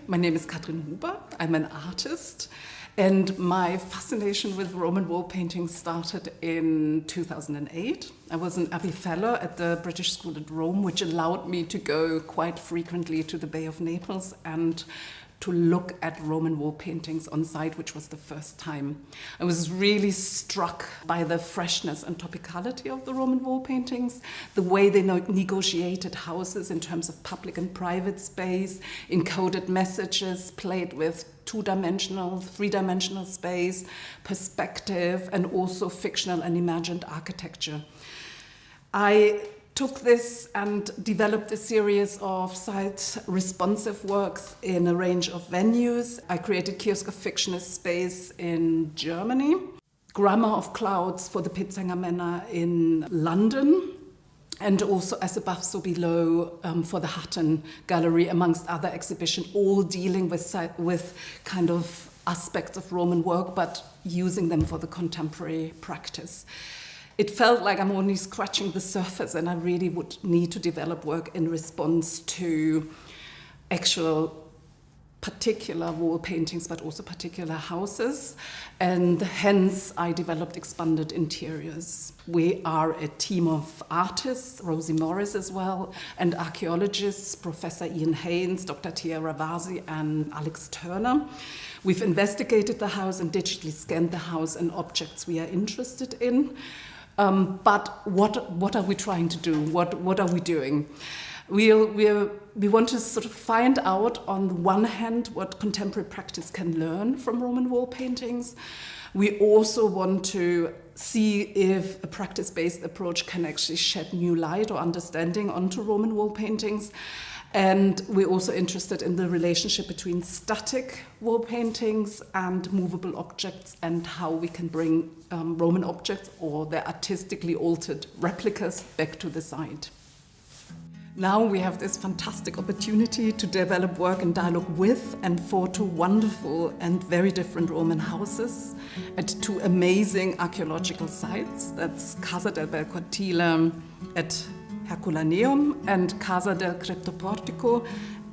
My name is Catrin Huber. I'm an artist, and my fascination with Roman wall painting started in 2008. I was an Abbey Fellow at the British School at Rome, which allowed me to go quite frequently to the Bay of Naples and to look at Roman wall paintings on site, which was the first time. I was really struck by the freshness and topicality of the Roman wall paintings, the way they negotiated houses in terms of public and private space, encoded messages, played with two-dimensional, three-dimensional space, perspective, and also fictional and imagined architecture. I took this and developed a series of site-responsive works in a range of venues. I created Kiosk of Fictionist Space in Germany, Grammar of Clouds for the Pitzanger Manor in London, and also As Above, So Below for the Hutton Gallery, amongst other exhibitions, all dealing with kind of aspects of Roman work, but using them for the contemporary practice. It felt like I'm only scratching the surface, and I really would need to develop work in response to actual particular wall paintings, but also particular houses. And hence I developed Expanded Interiors. We are a team of artists, Rosie Morris as well, and archaeologists, Professor Ian Haynes, Dr. Tia Ravasi, and Alex Turner. We've investigated the house and digitally scanned the house and objects we are interested in. But what are we trying to do? What are we doing? We want to sort of find out, on the one hand, what contemporary practice can learn from Roman wall paintings. We also want to see if a practice-based approach can actually shed new light or understanding onto Roman wall paintings. And we're also interested in the relationship between static wall paintings and movable objects, and how we can bring Roman objects or their artistically altered replicas back to the site. Now we have this fantastic opportunity to develop work in dialogue with and for two wonderful and very different Roman houses at two amazing archaeological sites. That's Casa del Bel Cortile at Herculaneum and Casa del Criptoportico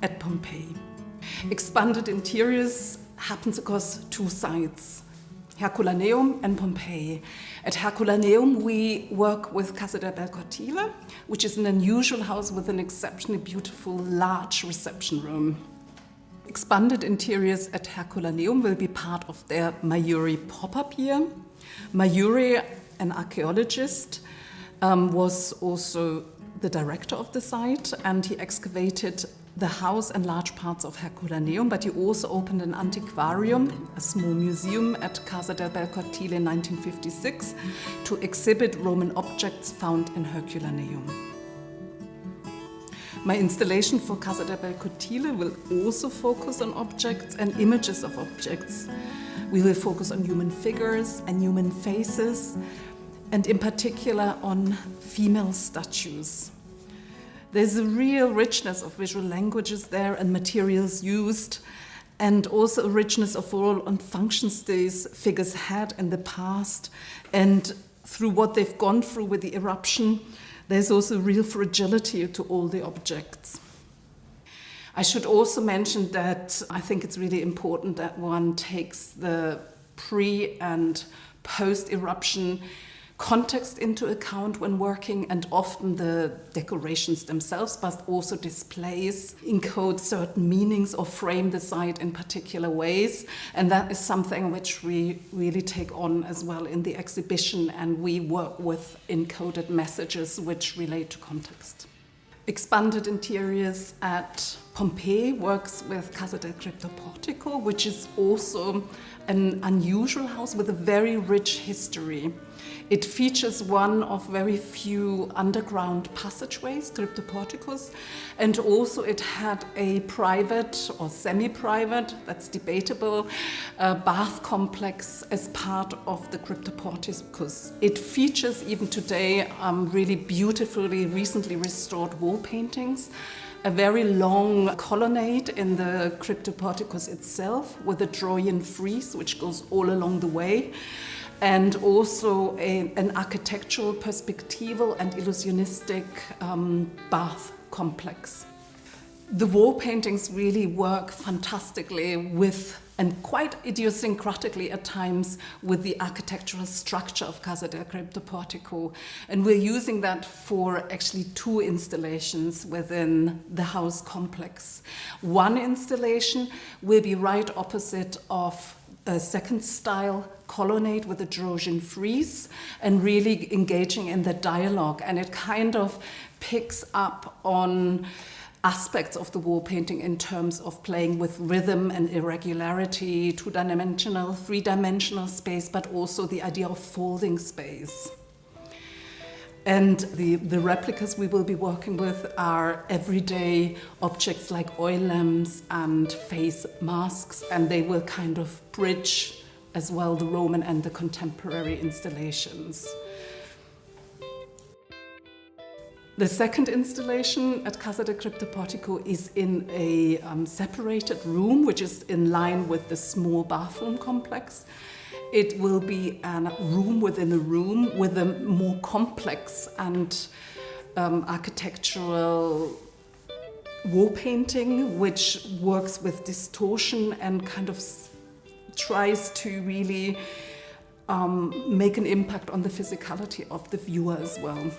at Pompeii. Expanded Interiors happens across two sites, Herculaneum and Pompeii. At Herculaneum, we work with Casa del Bel Cortile, which is an unusual house with an exceptionally beautiful, large reception room. Expanded Interiors at Herculaneum will be part of their Mayuri pop-up year. Mayuri, an archaeologist, was also the director of the site, and he excavated the house and large parts of Herculaneum, but he also opened an antiquarium, a small museum at Casa del Bel Cortile in 1956 to exhibit Roman objects found in Herculaneum. My installation for Casa del Bel Cortile will also focus on objects and images of objects. We will focus on human figures and human faces, and in particular on female statues. There's a real richness of visual languages there and materials used, and also a richness of role and functions these figures had in the past. And through what they've gone through with the eruption, there's also real fragility to all the objects. I should also mention that I think it's really important that one takes the pre- and post-eruption context into account when working, and often the decorations themselves, but also displays encode certain meanings or frame the site in particular ways. And that is something which we really take on as well in the exhibition, and we work with encoded messages which relate to context. Expanded Interiors at Pompeii works with Casa del Criptoportico, which is also an unusual house with a very rich history. It features one of very few underground passageways, cryptoporticos, and also it had a private or semi-private, that's debatable, bath complex as part of the cryptoporticos. It features even today really beautifully recently restored wall paintings, a very long colonnade in the cryptoporticos itself with a Trojan frieze which goes all along the way, and also an architectural, perspectival and illusionistic bath complex. The wall paintings really work fantastically with, and quite idiosyncratically at times, with the architectural structure of Casa del Crypto Portico. And we're using that for actually 2 installations within the house complex. One installation will be right opposite of a second style colonnade with a Georgian frieze and really engaging in the dialogue. And it kind of picks up on aspects of the wall painting in terms of playing with rhythm and irregularity, 2-dimensional, 3-dimensional space, but also the idea of folding space. And the replicas we will be working with are everyday objects like oil lamps and face masks, and they will kind of bridge as well the Roman and the contemporary installations. The second installation at Casa del Crypto Portico is in a separated room, which is in line with the small bathroom complex. It will be a room within a room with a more complex and architectural wall painting, which works with distortion and kind of tries to really make an impact on the physicality of the viewer as well.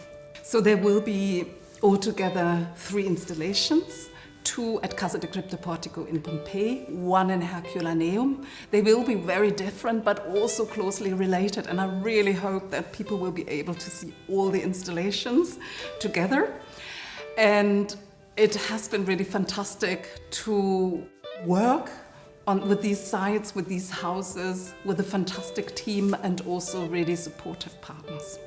So there will be altogether 3 installations, 2 at Casa del Crypto Portico in Pompeii, 1 in Herculaneum. They will be very different but also closely related, and I really hope that people will be able to see all the installations together. And it has been really fantastic to work with these sites, with these houses, with a fantastic team and also really supportive partners.